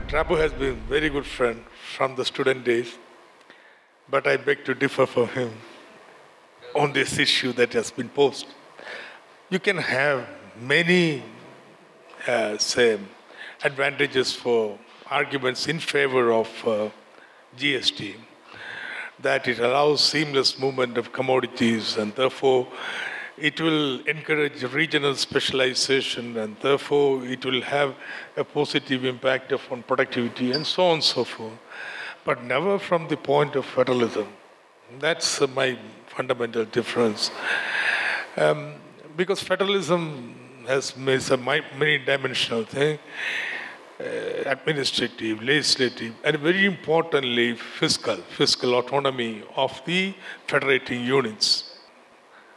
Trabu has been a very good friend from the student days, but I beg to differ from him on this issue that has been posed. You can have many, say, advantages for arguments in favor of GST, that it allows seamless movement of commodities and therefore it will encourage regional specialization and therefore it will have a positive impact on productivity and so on and so forth. But never from the point of federalism. That's my fundamental difference. Because federalism has a many-dimensional thing, administrative, legislative, and very importantly, fiscal autonomy of the federating units.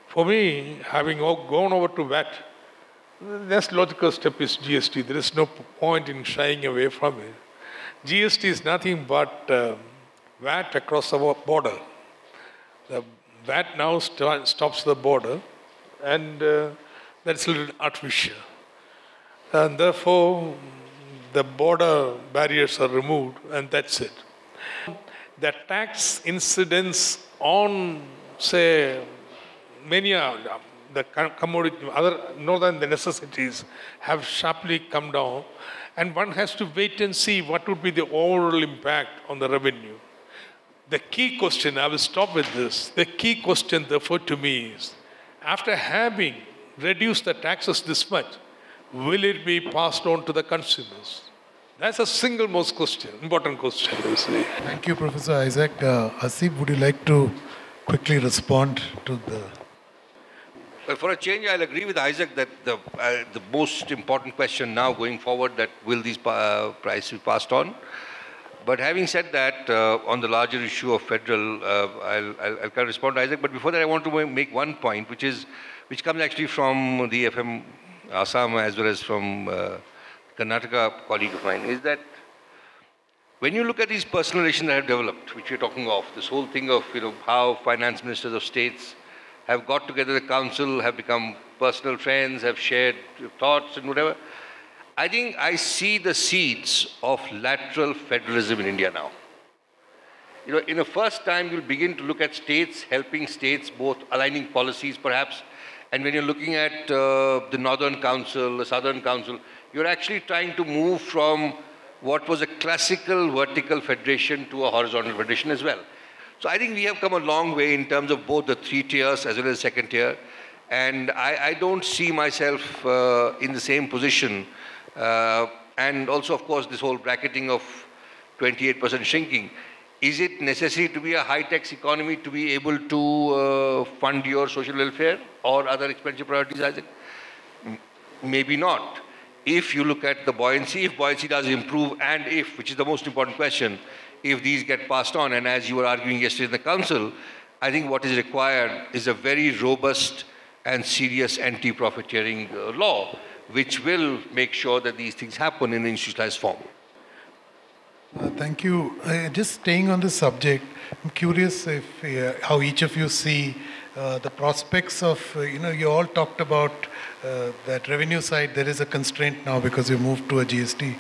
For me, having gone over to VAT, the next logical step is GST. There is no point in shying away from it. GST is nothing but VAT across the border. The VAT now stops the border, and that's a little artificial. And therefore, the border barriers are removed, and that's it. The tax incidence on, say, many the commodity, other more than the necessities, have sharply come down, and one has to wait and see what would be the overall impact on the revenue. The key question, I will stop with this, the key question therefore to me is, after having reduced the taxes this much, will it be passed on to the consumers? That's a single most question, important question. Thank you, Professor Isaac. Asif, would you like to quickly respond to the... Well, for a change, I'll agree with Isaac that the most important question now going forward, that will these prices be passed on? But having said that, on the larger issue of federal, I'll kind of respond to Isaac. But before that, I want to make one point, which comes actually from the FM Assam as well as from Karnataka colleague of mine, is that when you look at these personal relations that have developed, which we're talking of, this whole thing of how finance ministers of states have got together the council, have become personal friends, have shared thoughts and whatever. I think I see the seeds of lateral federalism in India now. In the first time, you'll begin to look at states, helping states, both aligning policies perhaps, and when you're looking at the Northern Council, the Southern Council, you're actually trying to move from what was a classical vertical federation to a horizontal federation as well. So I think we have come a long way in terms of both the 3 tiers as well as the second tier. And I don't see myself in the same position. And also, of course, this whole bracketing of 28% shrinking. Is it necessary to be a high-tax economy to be able to fund your social welfare or other expenditure priorities, Isaac? Maybe not. If you look at the buoyancy, if buoyancy does improve, and if, which is the most important question, if these get passed on, and as you were arguing yesterday in the council, I think what is required is a very robust and serious anti-profiteering law, which will make sure that these things happen in an institutionalized form. Thank you. Just staying on this subject, I'm curious if how each of you see the prospects of, you all talked about that revenue side, there is a constraint now because you moved to a GST.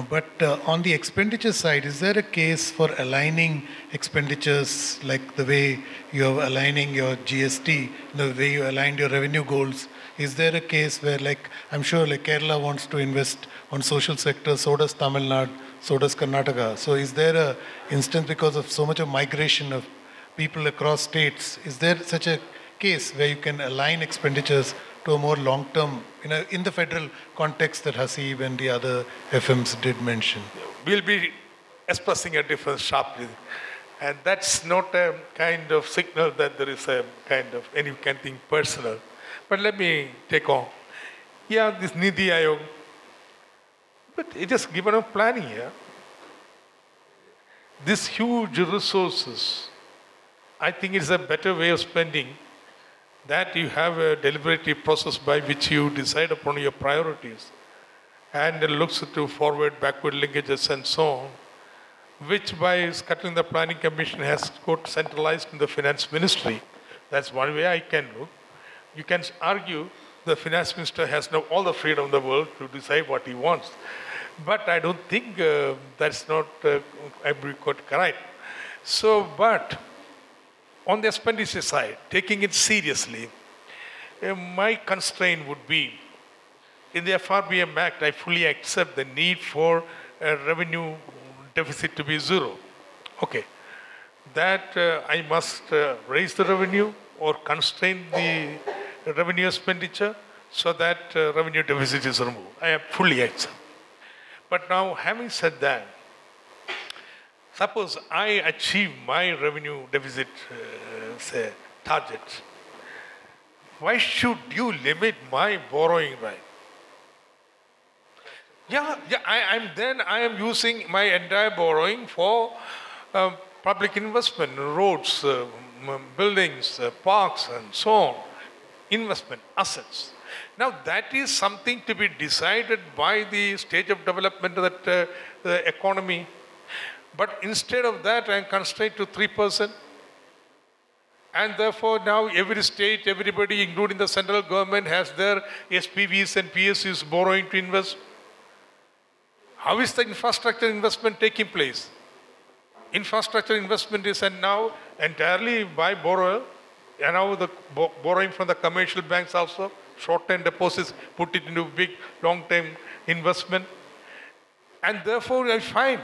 But on the expenditure side, is there a case for aligning expenditures like the way you're aligning your GST, the way you aligned your revenue goals? Is there a case where, I'm sure Kerala wants to invest on social sector, so does Tamil Nadu, so does Karnataka. So is there a instance, because of so much of migration of people across states, is there such a case where you can align expenditures to a more long-term, in the federal context that Hasib and the other FMs did mention? We'll be expressing a difference sharply. And that's not a kind of signal that there is a kind of anything personal. But let me take on. Yeah, this Nidhi Ayog, but it is given a planning here. These huge resources, I think it's a better way of spending that you have a deliberative process by which you decide upon your priorities and it looks to forward, backward linkages and so on, which by cutting the planning commission has got centralized in the finance ministry. That's one way I can look. You can argue the finance minister has now all the freedom in the world to decide what he wants. But I don't think that's not quite correct. So, but on the expenditure side, taking it seriously, my constraint would be, in the FRBM Act, I fully accept the need for a revenue deficit to be zero. Okay. That I must raise the revenue or constrain the revenue expenditure so that revenue deficit is removed. I fully accept. But now, having said that, suppose I achieve my revenue deficit say, targets. Why should you limit my borrowing right? I am using my entire borrowing for public investment, roads, buildings, parks, and so on. Investment, assets. Now, that is something to be decided by the stage of development of that the economy. But instead of that, I am constrained to 3%. And therefore, now every state, everybody, including the central government, has their SPVs and PSUs borrowing to invest. How is the infrastructure investment taking place? Infrastructure investment is now entirely by borrower, and now the borrowing from the commercial banks also, short-term deposits, put it into big long-term investment. And therefore, I find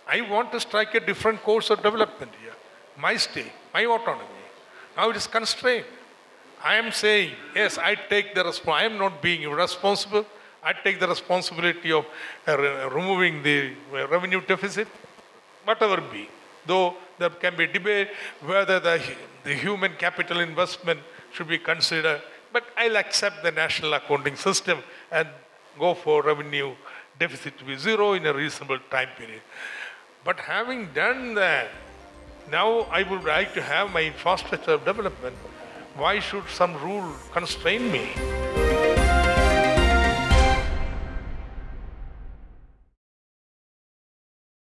I want to strike a different course of development here. My state, my autonomy. Now it is constrained. I am saying, yes, I take the responsibility. I am not being irresponsible. I take the responsibility of removing the revenue deficit, whatever be. Though there can be debate whether the human capital investment should be considered, but I'll accept the national accounting system and go for revenue deficit to be zero in a reasonable time period. But having done that, now I would like to have my infrastructure development. Why should some rule constrain me?